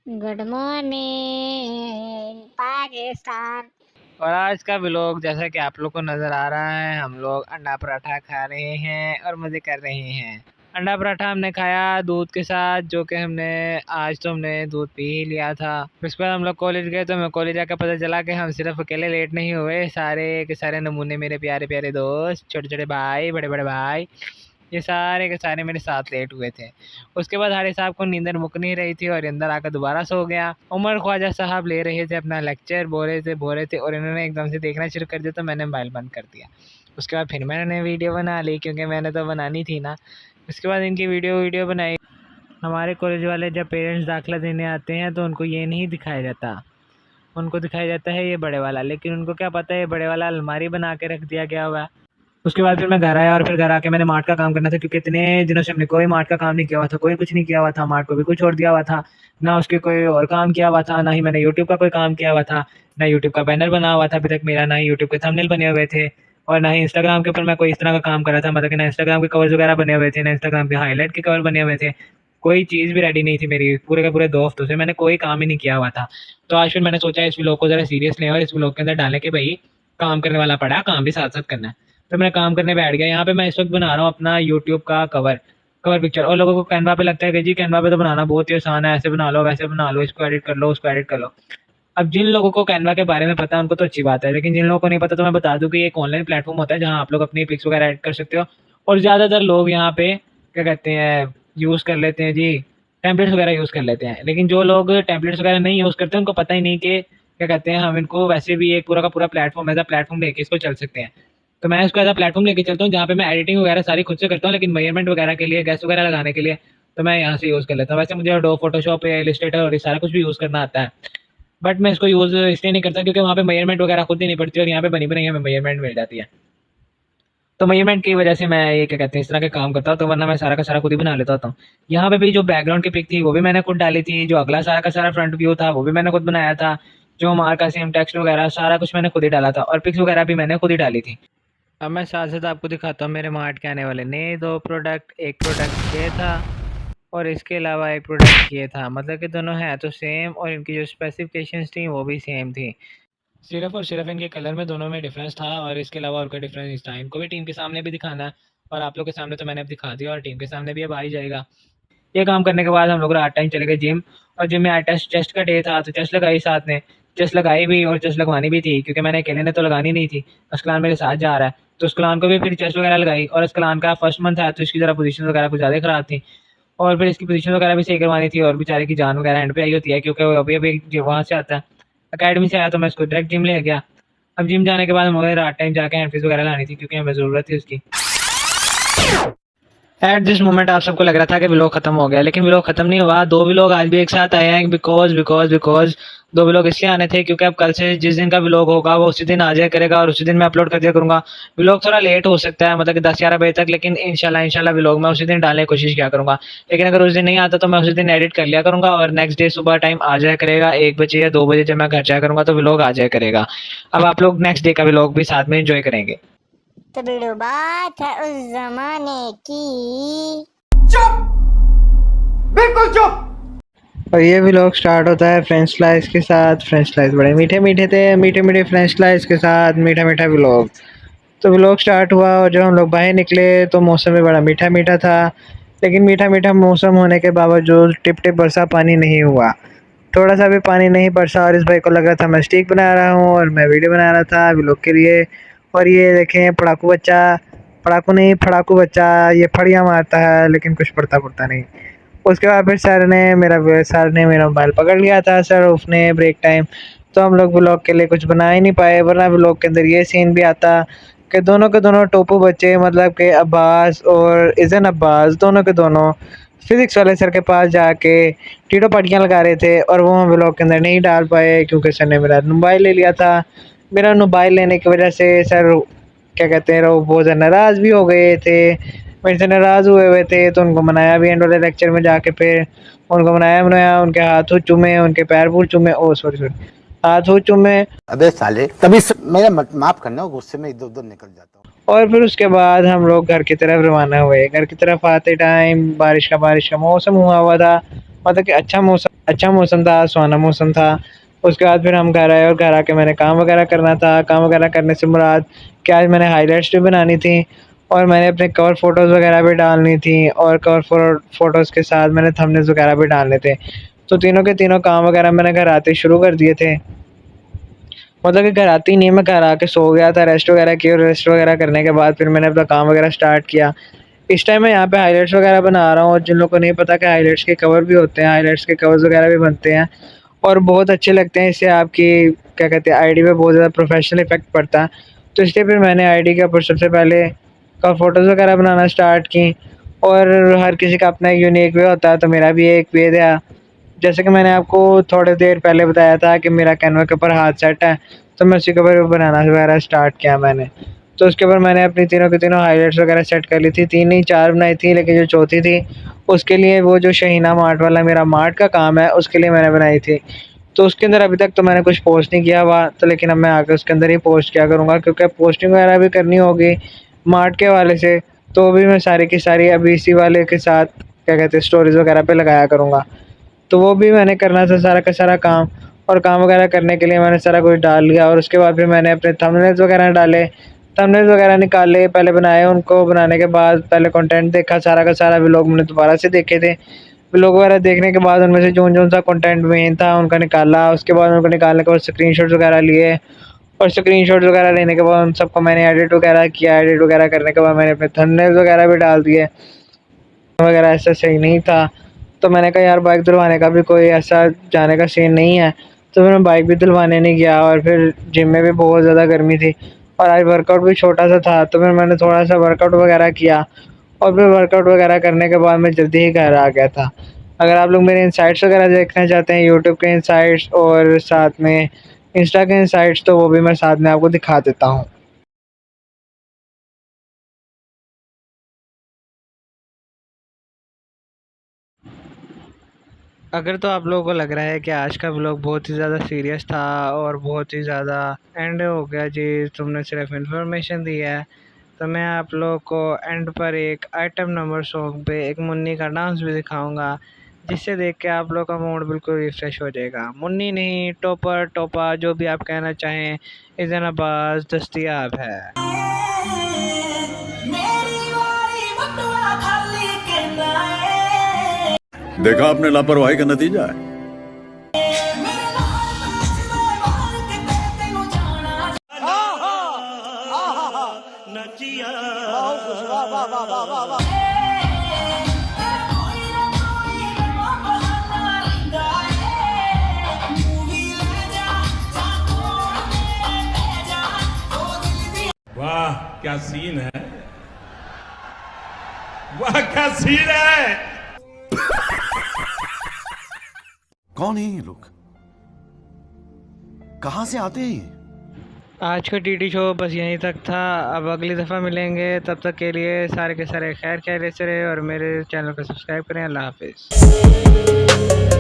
Good morning Pakistan. और आज का व्लॉग जैसा कि आप लोग को नज़र आ रहा है, हम लोग अंडा पराठा खा रहे हैं और मज़े कर रहे हैं। अंडा पराठा हमने खाया दूध के साथ, जो कि हमने दूध पी ही लिया था। उसके बाद हम लोग कॉलेज गए, तो हमें कॉलेज जाकर पता चला कि हम सिर्फ अकेले लेट नहीं हुए, सारे के सारे नमूने मेरे प्यारे प्यारे दोस्त, छोटे छोटे भाई, बड़े बड़े भाई, ये सारे के सारे मेरे साथ लेट हुए थे। उसके बाद हारिस साहब को नींदर मुक नहीं रही थी और अंदर आकर दोबारा सो गया। उमर ख्वाजा साहब ले रहे थे अपना लेक्चर, बोल रहे थे और इन्होंने एकदम से देखना शुरू कर दिया, तो मैंने मोबाइल बंद कर दिया। उसके बाद फिर मैंने वीडियो बना ली, क्योंकि मैंने तो बनानी थी ना। उसके बाद इनकी वीडियो वीडियो बनाई। हमारे कॉलेज वाले जब पेरेंट्स दाखिला देने आते हैं तो उनको ये नहीं दिखाया जाता, उनको दिखाया जाता है ये बड़े वाला। लेकिन उनको क्या पता है ये बड़े वाला अलमारी बना के रख दिया गया हुआ। उसके बाद फिर मैं घर आया और फिर घर आके मैंने मार्ट का काम करना था, क्योंकि इतने दिनों से हमने कोई मार्ट का काम नहीं किया हुआ था, कोई कुछ नहीं किया हुआ था, मार्ट को भी कुछ छोड़ दिया हुआ था, ना उसके कोई और काम किया हुआ था, ना ही मैंने यूट्यूब का कोई काम किया हुआ था, ना यूट्यूब का बैनर बना हुआ था अभी तक मेरा, ना ही यूट्यूब के थंबनेल बने हुए थे, और ना ही इंस्टाग्राम के ऊपर मैं कोई इस तरह का काम कर रहा था, मतलब कि ना इंस्टाग्राम के कवर्स वगैरह बने हुए थे, ना इंस्टाग्राम के हाईलाइट के कवर बने हुए थे। कोई चीज़ भी रेडी नहीं थी मेरी पूरे के पूरे 2 हफ्तों से, मैंने कोई काम ही नहीं किया हुआ था। तो आज फिर मैंने सोचा इस व्लॉग को ज़रा सीरियस लें और इस व्लॉग के अंदर डालें कि भाई काम करने वाला पड़ा, काम भी साथ साथ करना है। तो मैं काम करने बैठ गया। यहाँ पे मैं इस वक्त बना रहा हूँ अपना यूट्यूब का कवर कवर पिक्चर। और लोगों को कैनवा पे लगता है कि जी कैनवा पे तो बनाना बहुत ही आसान है, ऐसे बना लो वैसे बना लो, इसको एडिट कर लो उसको एडिट कर लो। अब जिन लोगों को कैनवा के बारे में पता है उनको तो अच्छी बात है, लेकिन जिन लोगों को नहीं पता तो मैं बता दूं कि ये एक ऑनलाइन प्लेटफॉर्म होता है जहाँ आप लोग अपनी पिक्स वगैरह एडिट कर सकते हो। और ज़्यादातर लोग यहाँ पे क्या कहते हैं यूज़ कर लेते हैं जी, टेम्पलेट्स वगैरह यूज़ कर लेते हैं। लेकिन जो लोग टेम्पलेट्स वगैरह नहीं यूज़ करते उनको पता ही नहीं कि क्या कहते हैं, हम इनको वैसे भी एक पूरा का पूरा प्लेटफॉर्म एज अ प्लेटफॉर्म लेके इसको चल सकते हैं। तो मैं इसको एज अ प्लेटफॉर्म लेके चलता हूँ जहाँ पे मैं एडिटिंग वगैरह सारी खुद से करता हूँ, लेकिन मेजरमेंट वगैरह के लिए गैस वगैरह लगाने के लिए तो मैं यहाँ से यूज़ कर लेता हूँ। वैसे मुझे एडोब फोटोशॉप या इलस्ट्रेटर और ये सारा कुछ भी यूज़ करना आता है, बट मैं इसको यूज़ इसलिए नहीं करता क्योंकि वहाँ पे मेजरमेंट वगैरह खुद ही नहीं पड़ती और यहाँ पे बनी बनाई हमें मेजरमेंट मिल जाती है। तो मेजरमेंट की वजह से मैं ये क्या कहते हैं इस तरह के काम करता हूँ, तो वरना मैं सारा का सारा खुद ही बना लेता होता हूँ। यहाँ पे भी जो बैकग्राउंड की पिक थी वो भी मैंने खुद डाली थी, जो अगला सारा का सारा फ्रंट व्यू था वो भी मैंने खुद बनाया था, जो मार्क सेम टेक्स्ट वगैरह सारा कुछ मैंने खुद ही डाला था और पिक्स वगैरह भी मैंने खुद ही डाली थी। अब मैं साथ साथ आपको दिखाता हूँ मेरे मार्ट के आने वाले नए 2 प्रोडक्ट। एक प्रोडक्ट ये था और इसके अलावा एक प्रोडक्ट ये था, मतलब कि दोनों हैं तो सेम और इनकी जो स्पेसिफिकेशंस थी वो भी सेम थी। सिर्फ और सिर्फ इनके कलर में दोनों में डिफरेंस था और इसके अलावा और कोई डिफरेंस नहीं था। इनको भी टीम के सामने भी दिखाना है और आप लोग के सामने तो मैंने अब दिखा दिया और टीम के सामने भी अब आ ही जाएगा। ये काम करने के बाद हम लोग रात टाइम चले गए जिम, और जिम में आज चेस्ट का डे था तो चेस्ट लगाई साथ में, चेस्ट लगाई भी और चेस्ट लगवानी भी थी, क्योंकि मैंने अकेले ने तो लगानी नहीं थी, अस्कलान मेरे साथ जा रहा है तो अस्कलान को भी फिर चेस्ट वगैरह लगाई। और अस्कलान का फर्स्ट मंथ है तो इसकी ज़रा पोजीशन वगैरह कुछ ज़्यादा ख़राब थी और फिर इसकी पोजीशन वगैरह भी सही करवानी थी, और बेचारे की जान वगैरह एंड पे आई होती है क्योंकि वो अभी अभी वहाँ से आता है, अकेडमी से आया, तो मैं इसको डायरेक्ट जिम ले गया। अब जिम जाने के बाद मुझे रात टाइम जाके हैंड फ्रीज वगैरह लानी थी क्योंकि हमें ज़रूरत थी उसकी। एट दिस मोमेंट आप सबको लग रहा था कि व्लॉग खत्म हो गया, लेकिन व्लॉग खत्म नहीं हुआ। 2 व्लॉग आज भी एक साथ आए हैं, बिकॉज 2 व्लॉग इसलिए आने थे क्योंकि अब कल से जिस दिन का व्लॉग होगा वो उसी दिन आ जाया करेगा और उसी दिन मैं अपलोड कर दिया करूंगा। व्लॉग थोड़ा लेट हो सकता है, मतलब कि 10-11 बजे तक, लेकिन इंशाल्लाह व्लॉग मैं उसी दिन डालने की कोशिश किया करूंगा। लेकिन अगर उस दिन नहीं आता तो मैं उसी दिन एडिट कर लिया करूंगा और नेक्स्ट डे सुबह टाइम आ जाया करेगा, 1 बजे या 2 बजे जब मैं घर जाया करूंगा तो व्लॉग आ जाया करेगा। अब आप लोग नेक्स्ट डे का व्लॉग भी साथ में एंजॉय करेंगे। तो बिड़ो बात है उस जमाने की। और ये व्लॉग स्टार्ट होता है फ्रेंच फ्राइज के साथ। फ्रेंच फ्राइज बड़े मीठे मीठे थे, मीठे मीठे फ्रेंच फ्राइज के साथ मीठा मीठा व्लॉग। तो व्लॉग स्टार्ट हुआ और जब हम लोग बाहर निकले तो मौसम भी बड़ा मीठा मीठा था, लेकिन मीठा मीठा मौसम होने के बावजूद टिप टिप बरसा पानी नहीं हुआ, थोड़ा सा भी पानी नहीं बरसा। और इस भाई को लग रहा था मैं स्टिक बना रहा हूँ और मैं वीडियो बना रहा था व्लॉग के लिए। और ये देखें पड़ाकू बच्चा, पड़ाकू नहीं फड़ाकू बच्चा, ये फड़ियाँ मारता है लेकिन कुछ पड़ता पड़ता नहीं। उसके बाद फिर सर ने मेरा मोबाइल पकड़ लिया था, सर उसने ब्रेक टाइम, तो हम लोग व्लॉग के लिए कुछ बना ही नहीं पाए, वरना व्लॉग के अंदर ये सीन भी आता कि दोनों के दोनों टोपू बच्चे, मतलब कि अब्बास और इज़न अब्बास, दोनों के दोनों फिज़िक्स वाले सर के पास जाके टीटो पाटियाँ लगा रहे थे और वो हम व्लॉग के अंदर नहीं डाल पाए क्योंकि सर ने मेरा मोबाइल ले लिया था। मेरा मोबाइल लेने की वजह से सर क्या कहते हैं वो बहुत ज़्यादा नाराज़ भी हो गए थे, मेरे से नाराज़ हुए हुए थे। तो उनको मनाया भी एंड वाले लेक्चर में जाके, फिर उनको मनाया मनाया, उनके हाथ चूमे, उनके पैर पूर चूमे, ओ सॉरी हाथ चूमे। अबे साले तभी मेरा माफ करना, गुस्से में इधर उधर निकल जाता हूँ। और फिर उसके बाद हम लोग घर की तरफ रवाना हुए। घर की तरफ आते टाइम बारिश का मौसम हुआ था, मतलब कि अच्छा मौसम था, सुहाना मौसम था। उसके बाद फिर हम घर आए और घर आके मैंने काम वगैरह करना था। काम वगैरह करने से मुराद कि आज मैंने हाइलाइट्स भी बनानी थी और मैंने अपने कवर फ़ोटोज़ वगैरह भी डालनी थी और कवर फ़ोटोज़ के साथ मैंने थंबनेल्स वगैरह भी डालने थे। तो तीनों के तीनों काम वगैरह मैंने घर आते ही शुरू कर दिए थे। मतलब कि घर आते ही नहीं, मैं घर आके सो गया था, रेस्ट वगैरह की, और रेस्ट वगैरह करने के बाद फिर मैंने अपना काम वगैरह स्टार्ट किया। इस टाइम मैं यहाँ पे हाइलाइट्स वगैरह बना रहा हूँ, और जिन लोगों को नहीं पता कि हाइलाइट्स के कवर भी होते हैं, हाइलाइट्स के कवर्स वगैरह भी बनते हैं और बहुत अच्छे लगते हैं। इससे आपकी क्या कहते हैं आईडी पे बहुत ज़्यादा प्रोफेशनल इफेक्ट पड़ता है। तो इसलिए फिर मैंने आईडी के ऊपर सबसे पहले का फ़ोटोज़ वगैरह बनाना स्टार्ट की। और हर किसी का अपना एक यूनिक वे होता है, तो मेरा भी एक वे था। जैसे कि मैंने आपको थोड़ी देर पहले बताया था कि मेरा कैनवा के ऊपर हाथ सेट है, तो मैं उसी के ऊपर बनाना वगैरह स्टार्ट किया मैंने। तो उसके ऊपर मैंने अपनी तीनों की तीनों हाइलाइट्स वगैरह सेट कर ली थी। 3 नहीं 4 बनाई थी, लेकिन जो चौथी थी उसके लिए वो जो शहीना मार्ट वाला मेरा मार्ट का काम है उसके लिए मैंने बनाई थी। तो उसके अंदर अभी तक तो मैंने कुछ पोस्ट नहीं किया हुआ, तो लेकिन अब मैं आगे उसके अंदर ही पोस्ट किया करूँगा, क्योंकि पोस्टिंग वगैरह भी करनी होगी मार्ट के हवाले से। तो भी मैं सारी की सारी अभी इसी वाले के साथ क्या कहते हैं स्टोरीज़ वगैरह पे लगाया करूँगा। तो वो भी मैंने करना था सारा का सारा काम, और काम वगैरह करने के लिए मैंने सारा कुछ डाल लिया। और उसके बाद फिर मैंने अपने थंबनेल्स वगैरह डाले, थंबनेल्स वगैरह निकाले, पहले बनाए। उनको बनाने के बाद पहले कंटेंट देखा, सारा का सारा व्लॉग मैंने दोबारा से देखे थे। व्लॉग वगैरह देखने के बाद उनमें से जो सा कंटेंट मेन था उनका निकाला। उसके बाद उनको निकालने के बाद स्क्रीनशॉट्स वगैरह लिए, और स्क्रीनशॉट्स वगैरह लेने के बाद उन सबको मैंने एडिट वगैरह किया। एडिट वगैरह करने के बाद मैंने अपने थंबनेल्स वगैरह भी डाल दिए वगैरह। ऐसा सही नहीं था, तो मैंने कहा यार बाइक धुलवाने का भी कोई ऐसा जाने का सीन नहीं है, तो फिर मैं बाइक भी धुलवाने नहीं गया। और फिर जिम में भी बहुत ज़्यादा गर्मी थी और आज वर्कआउट भी छोटा सा था, तो फिर मैंने थोड़ा सा वर्कआउट वगैरह किया। और फिर वर्कआउट वगैरह करने के बाद मैं जल्दी ही घर आ गया था। अगर आप लोग मेरे इनसाइट्स वगैरह देखना चाहते हैं, यूट्यूब के इनसाइट्स और साथ में इंस्टा के इनसाइट्स, तो वो भी मैं साथ में आपको दिखा देता हूँ। अगर तो आप लोगों को लग रहा है कि आज का व्लॉग बहुत ही ज़्यादा सीरियस था और बहुत ही ज़्यादा एंड हो गया जी, तुमने सिर्फ इन्फॉर्मेशन दी है, तो मैं आप लोगों को एंड पर एक आइटम नंबर सॉन्ग पे एक मुन्नी का डांस भी दिखाऊंगा, जिससे देख के आप लोग का मूड बिल्कुल रिफ्रेश हो जाएगा। मुन्नी नहीं, टोपर टोपा जो भी आप कहना चाहें, इज़न अब्बास दस्तयाब है। देखा आपने लापरवाही का नतीजा है। वाह क्या सीन है, वाह क्या सीन है। कौन है ये लोग, कहां से आते हैं ये? आज का टीटी शो बस यहीं तक था। अब अगली दफ़ा मिलेंगे, तब तक के लिए सारे के सारे खैर खैरियत से रहे और मेरे चैनल को सब्सक्राइब करें। अल्लाह हाफिज़।